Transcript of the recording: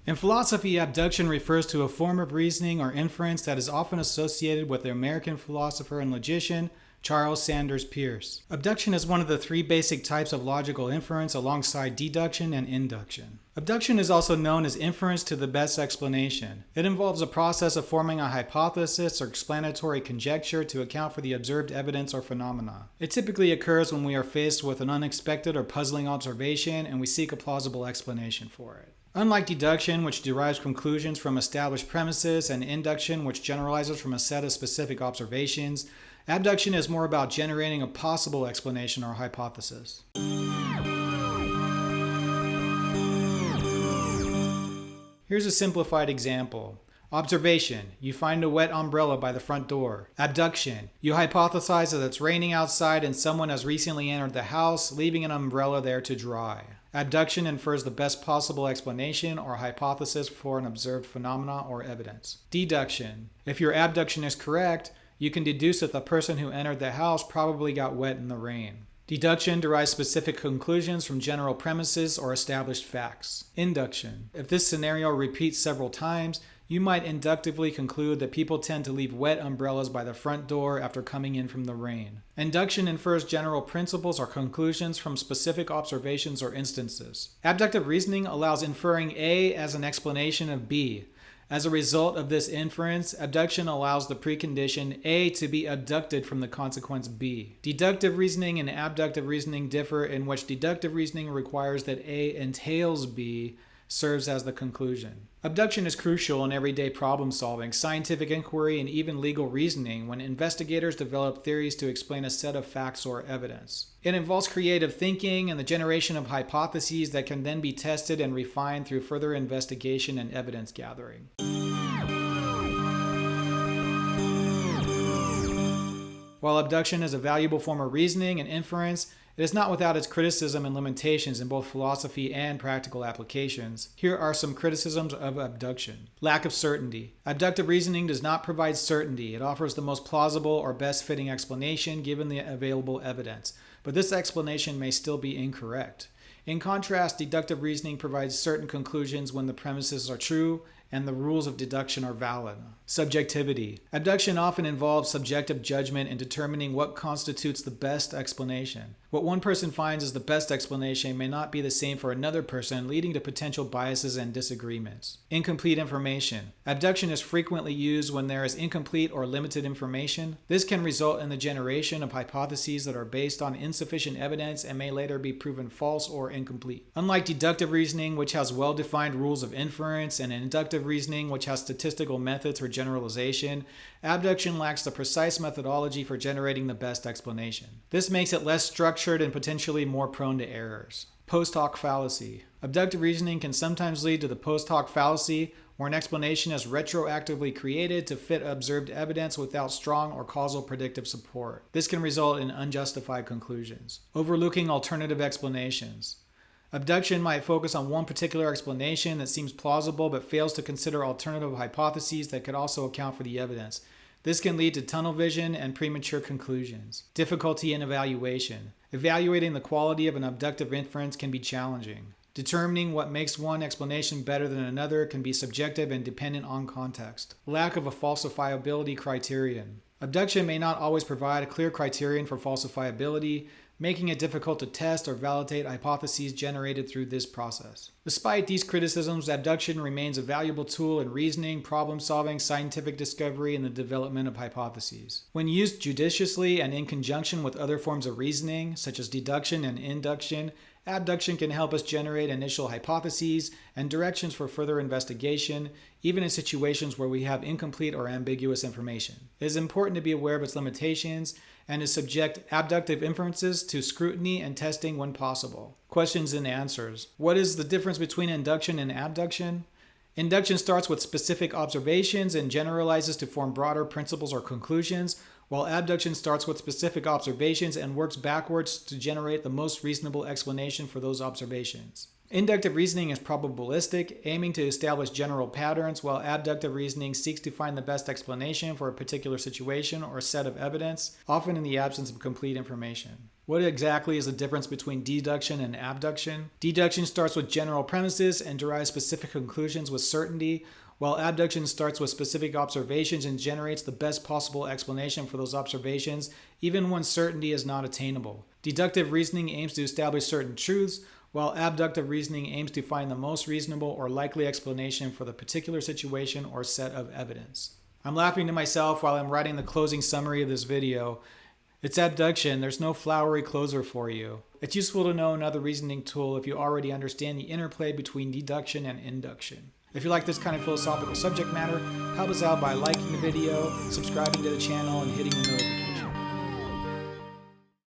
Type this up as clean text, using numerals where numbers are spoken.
In philosophy, abduction refers to a form of reasoning or inference that is often associated with the American philosopher and logician Charles Sanders Peirce. Abduction is one of the three basic types of logical inference alongside deduction and induction. Abduction is also known as inference to the best explanation. It involves a process of forming a hypothesis or explanatory conjecture to account for the observed evidence or phenomena. It typically occurs when we are faced with an unexpected or puzzling observation and we seek a plausible explanation for it. Unlike deduction, which derives conclusions from established premises, and induction, which generalizes from a set of specific observations, abduction is more about generating a possible explanation or hypothesis. Here's a simplified example. Observation: you find a wet umbrella by the front door. Abduction: you hypothesize that it's raining outside and someone has recently entered the house, leaving an umbrella there to dry. Abduction infers the best possible explanation or hypothesis for an observed phenomena or evidence. Deduction: if your abduction is correct, you can deduce that the person who entered the house probably got wet in the rain. Deduction derives specific conclusions from general premises or established facts. Induction: if this scenario repeats several times, you might inductively conclude that people tend to leave wet umbrellas by the front door after coming in from the rain. Induction infers general principles or conclusions from specific observations or instances. Abductive reasoning allows inferring A as an explanation of B. As a result of this inference, abduction allows the precondition A to be abducted from the consequence B. Deductive reasoning and abductive reasoning differ in which deductive reasoning requires that A entails B serves as the conclusion. Abduction is crucial in everyday problem solving, scientific inquiry, and even legal reasoning when investigators develop theories to explain a set of facts or evidence. It involves creative thinking and the generation of hypotheses that can then be tested and refined through further investigation and evidence gathering. While abduction is a valuable form of reasoning and inference, it is not without its criticism and limitations in both philosophy and practical applications. Here are some criticisms of abduction. Lack of certainty. Abductive reasoning does not provide certainty. It offers the most plausible or best fitting explanation given the available evidence, but this explanation may still be incorrect. In contrast, deductive reasoning provides certain conclusions when the premises are true and the rules of deduction are valid. Subjectivity. Abduction often involves subjective judgment in determining what constitutes the best explanation. What one person finds as the best explanation may not be the same for another person, leading to potential biases and disagreements. Incomplete information. Abduction is frequently used when there is incomplete or limited information. This can result in the generation of hypotheses that are based on insufficient evidence and may later be proven false or incomplete. Unlike deductive reasoning, which has well-defined rules of inference, and inductive reasoning, which has statistical methods for generalization, abduction lacks the precise methodology for generating the best explanation. This makes it less structured and potentially more prone to errors. Post hoc fallacy. Abductive reasoning can sometimes lead to the post hoc fallacy, where an explanation is retroactively created to fit observed evidence without strong or causal predictive support. This can result in unjustified conclusions. Overlooking alternative explanations. Abduction might focus on one particular explanation that seems plausible but fails to consider alternative hypotheses that could also account for the evidence. This can lead to tunnel vision and premature conclusions. Difficulty in evaluation. Evaluating the quality of an abductive inference can be challenging. Determining what makes one explanation better than another can be subjective and dependent on context. Lack of a falsifiability criterion. Abduction may not always provide a clear criterion for falsifiability, making it difficult to test or validate hypotheses generated through this process. Despite these criticisms, abduction remains a valuable tool in reasoning, problem-solving, scientific discovery, and the development of hypotheses. When used judiciously and in conjunction with other forms of reasoning, such as deduction and induction, abduction can help us generate initial hypotheses and directions for further investigation, even in situations where we have incomplete or ambiguous information. It is important to be aware of its limitations and to subject abductive inferences to scrutiny and testing when possible. Questions and answers. What is the difference between induction and abduction? Induction starts with specific observations and generalizes to form broader principles or conclusions, while abduction starts with specific observations and works backwards to generate the most reasonable explanation for those observations. Inductive reasoning is probabilistic, aiming to establish general patterns, while abductive reasoning seeks to find the best explanation for a particular situation or set of evidence, often in the absence of complete information. What exactly is the difference between deduction and abduction? Deduction starts with general premises and derives specific conclusions with certainty, while abduction starts with specific observations and generates the best possible explanation for those observations, even when certainty is not attainable. Deductive reasoning aims to establish certain truths, while abductive reasoning aims to find the most reasonable or likely explanation for the particular situation or set of evidence. I'm laughing to myself while I'm writing the closing summary of this video. It's abduction, there's no flowery closer for you. It's useful to know another reasoning tool if you already understand the interplay between deduction and induction. If you like this kind of philosophical subject matter, help us out by liking the video, subscribing to the channel, and hitting the notification